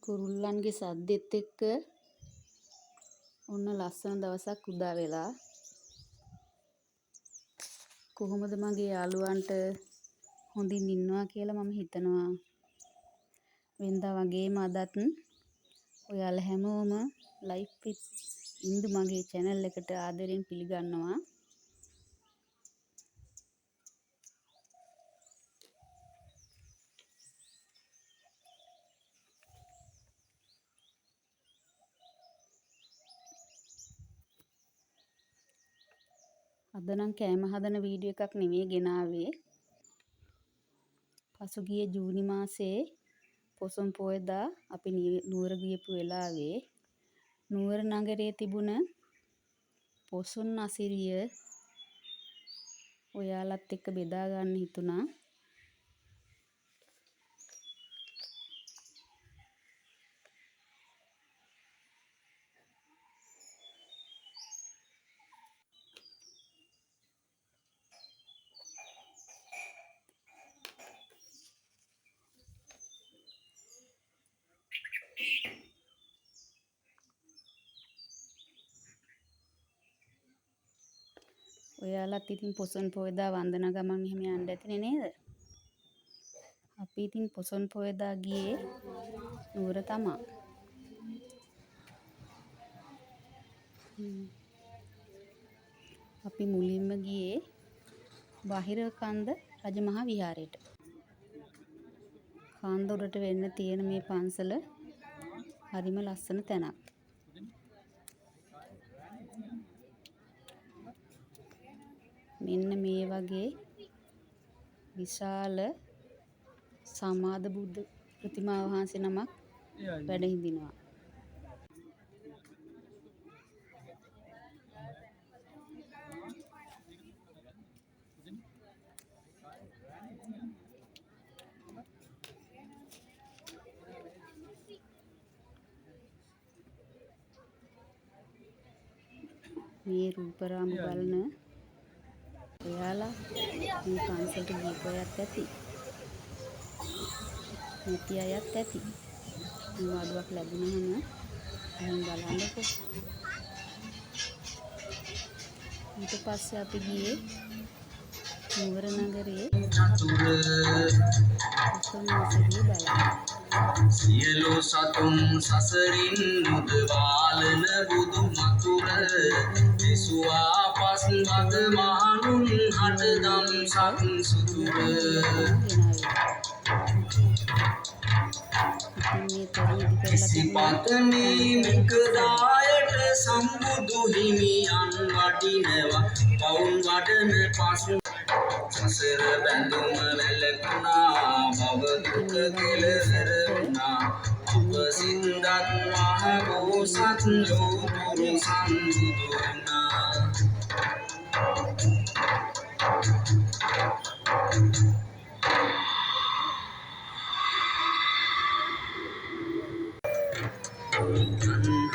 කුරුල්ලන්ගේ සද්දෙත් එක්ක ඔන්න ලස්සන දවසක් උදා වෙලා. කොහොමද මගේ යාළුවන්ට හොඳින් ඉන්නවා කියලා මම හිතනවා. වෙනදා වගේම අදත් ඔයාලා හැමෝම ලයිෆ් විත් ඉන්දු මගේ channel එකට ආදරෙන් පිළිගන්නවා. අද නම් කෑම හදන වීඩියෝ එකක් නෙමෙයි ගෙනාවේ. පසුගිය ජූනි මාසයේ පොසොන් පොයදා අපි නුවර ගියපු වෙලාවේ නුවර නගරයේ තිබුණ පොසොන් අසිරිය ඔයාලත් එක්ක බෙදා ගන්න හිතුණා. ඔයාලත් ඉතින් පොසොන් පොයදා වන්දනා ගමන් එහෙම යන්න ඇතිනේ නේද? අපි ඉතින් පොසොන් පොයදා ගියේ නුවර තමා. අපි මුලින්ම ගියේ බාහිර කන්ද රජමහා විහාරයට. කන්ද උඩට වෙන්න තියෙන මේ පන්සල හරිම ලස්සන තැනක්. මෙන්න මේ වගේ විශාල සමාද බුද්ධ ප්‍රතිමා වහන්සේ නමක් වැඩ හිඳිනවා. මේ රූපරාම බලන ඔයාලා මේ පන්සලට ගිහපු අයත් ඇති. නැති අයත් ඇති. මේ වඩුවක් ලැබුණාම එහෙන් බලන්නකො. ඊට පස්සේ අපි ගියේ නුවර නගරයේ පොසොන් අසිරිය බලන්න. සියලු සතුන් සසරින් මුදවාලන බුදු මතුර විසුවා පස් වද මහණුන් හටදම් සත් සුදුර සිපතනේ මිකදායට සම්බුදු හිමියන් වඩිනවා පවුන් වඩන පස් සසර බැඳුම වැළකුණා භව දුක කෙලවර වුණා අප සින්දත් මහ බෝසත් ලෝතුරු සම්බුදු වුණා.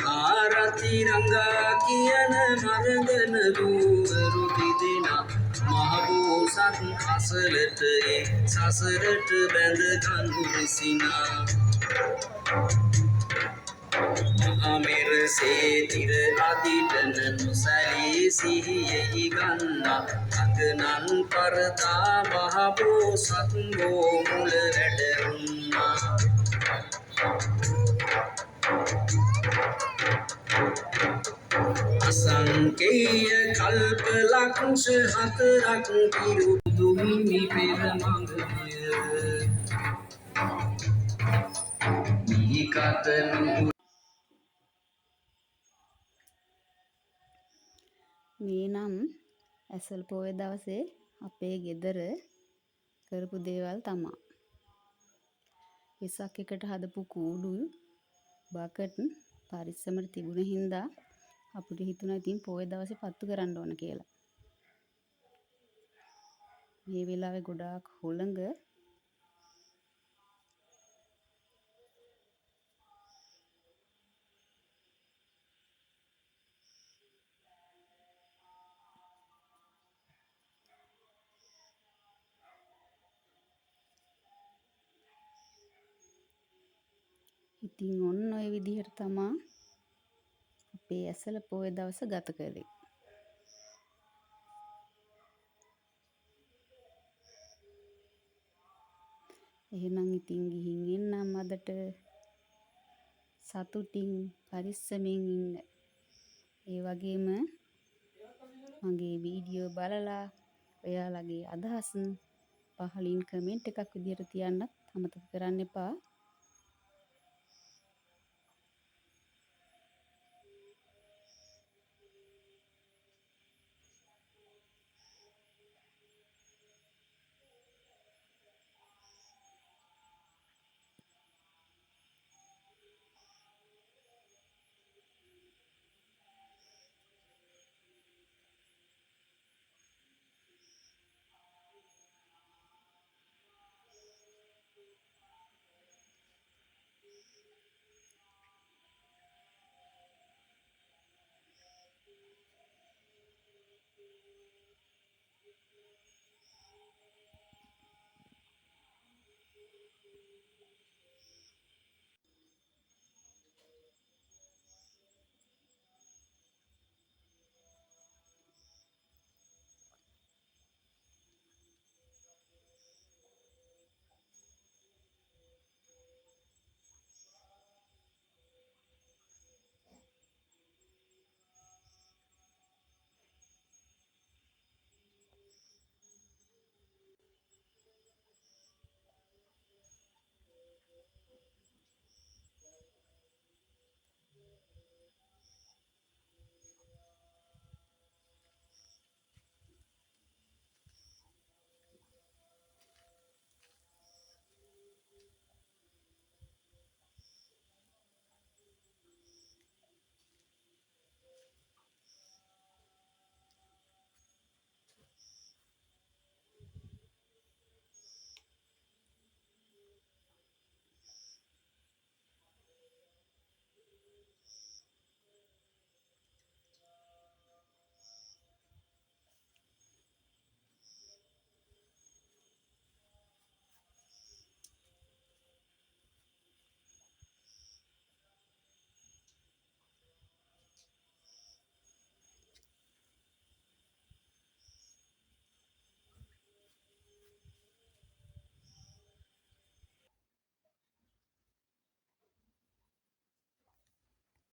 ආරති රංගා කියන මරදන දුවරු තිදෙනා මහ බෝසත් අසලට සසරට බැඳ කඳු විසිනා. මහමෙරසේ තිර අදිටන නොසැලී සිහියෙහි ගන්නා අගනන් පරතා මහ බෝසත් ගෝමුල වැඩුණා. අසංකේය කල්ප ලක්ෂ හතරක් පිරුදු හිමි පෙර මඟය මිහිකතනු. මේ නම් ඇසල් පොය දවසේ අපේ ගෙදර කරපු දේවල් තමා. වෙසක් එකට හදපු කූඩු බකට් පරිස්සමට තිබුණ හින්දා අපිට හිතුණා ඉතින් පොය දවසේ පත්තු කරන්න ඕන කියලා. මේ වෙලාවේ ගොඩාක් හොළඟ. ඉතින් ඔන්න ඔය විදිහට තමා අපේ ඇසළ පොය දවස ගත කළේ. එහෙනම් ඉතින් ගිහින් එන්නම් අදට සතුටින් පරිස්සමින් ඉන්න. ඒ වගේම මගේ වීඩියෝ බලලා ඔයාලගේ අදහස් පහලින් කමෙන්ට් එකක් විදිහට තියන්නත් අමතක කරන්න එපා.